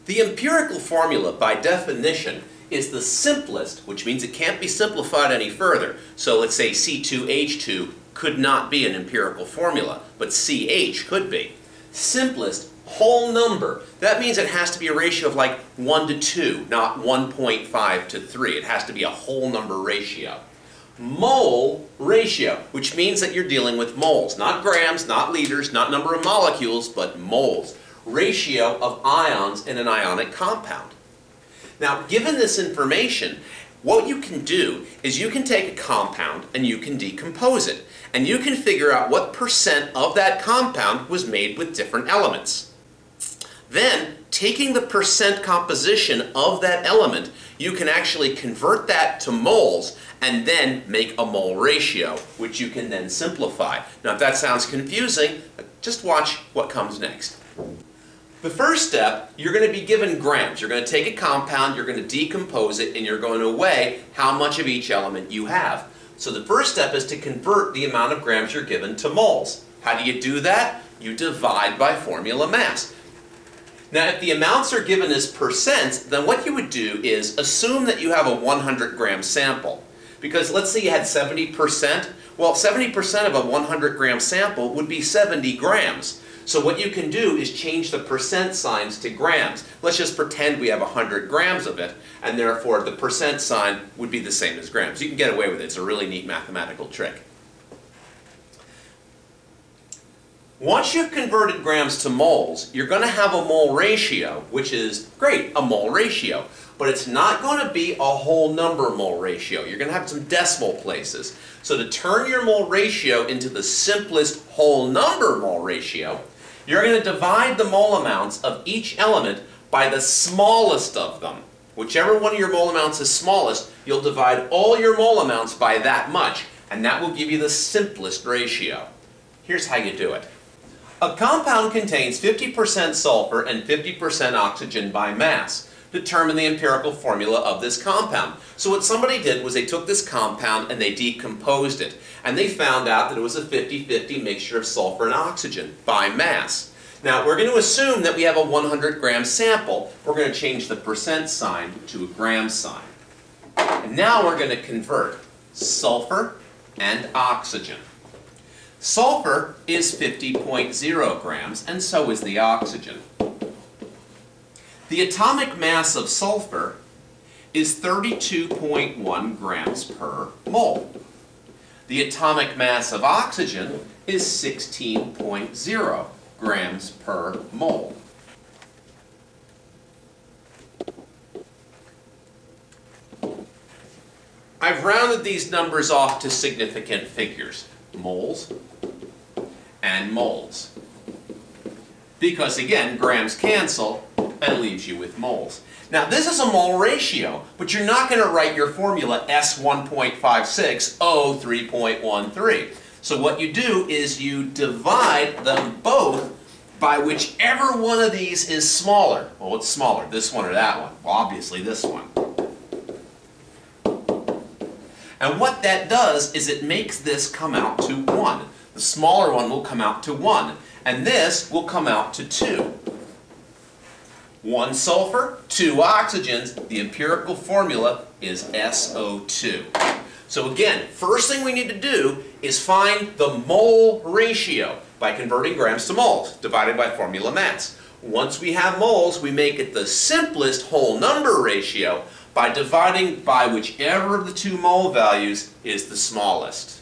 The empirical formula, by definition, is the simplest, which means it can't be simplified any further. So let's say C2H2 could not be an empirical formula, but CH could be. Simplest whole number. That means it has to be a ratio of like 1 to 2, not 1.5 to 3. It has to be a whole number ratio. Mole ratio, which means that you're dealing with moles, not grams, not liters, not number of molecules, but moles. Ratio of ions in an ionic compound. Now, given this information, what you can do is you can take a compound and you can decompose it. And you can figure out what percent of that compound was made with different elements. Then, taking the percent composition of that element, you can actually convert that to moles and then make a mole ratio, which you can then simplify. Now, if that sounds confusing, just watch what comes next. The first step, you're going to be given grams. You're going to take a compound, you're going to decompose it, and you're going to weigh how much of each element you have. So the first step is to convert the amount of grams you're given to moles. How do you do that? You divide by formula mass. Now, if the amounts are given as percents, then what you would do is assume that you have a 100-gram sample. Because let's say you had 70%. Well, 70% of a 100-gram sample would be 70 grams. So what you can do is change the percent signs to grams. Let's just pretend we have 100 grams of it, and therefore the percent sign would be the same as grams. You can get away with it. It's a really neat mathematical trick. Once you've converted grams to moles, you're going to have a mole ratio, which is great, a mole ratio. But it's not going to be a whole number mole ratio. You're going to have some decimal places. So to turn your mole ratio into the simplest whole number mole ratio, you're going to divide the mole amounts of each element by the smallest of them. Whichever one of your mole amounts is smallest, you'll divide all your mole amounts by that much, and that will give you the simplest ratio. Here's how you do it. A compound contains 50% sulfur and 50% oxygen by mass. Determine the empirical formula of this compound. So what somebody did was they took this compound and they decomposed it. And they found out that it was a 50-50 mixture of sulfur and oxygen by mass. Now we're going to assume that we have a 100-gram sample. We're going to change the percent sign to a gram sign. And now we're going to convert sulfur and oxygen. Sulfur is 50.0 grams, and so is the oxygen. The atomic mass of sulfur is 32.1 grams per mole. The atomic mass of oxygen is 16.0 grams per mole. I've rounded these numbers off to significant figures, moles and moles. Because again, grams cancel and leaves you with moles. Now this is a mole ratio, but you're not going to write your formula S1.56 O3.13. So what you do is you divide them both by whichever one of these is smaller. Well, what's smaller, this one or that one? Well, obviously this one. And what that does is it makes this come out to 1. The smaller one will come out to 1. And this will come out to 2. 1 sulfur, 2 oxygens. The empirical formula is SO2. So again, first thing we need to do is find the mole ratio by converting grams to moles, divided by formula mass. Once we have moles, we make it the simplest whole number ratio by dividing by whichever of the two mole values is the smallest.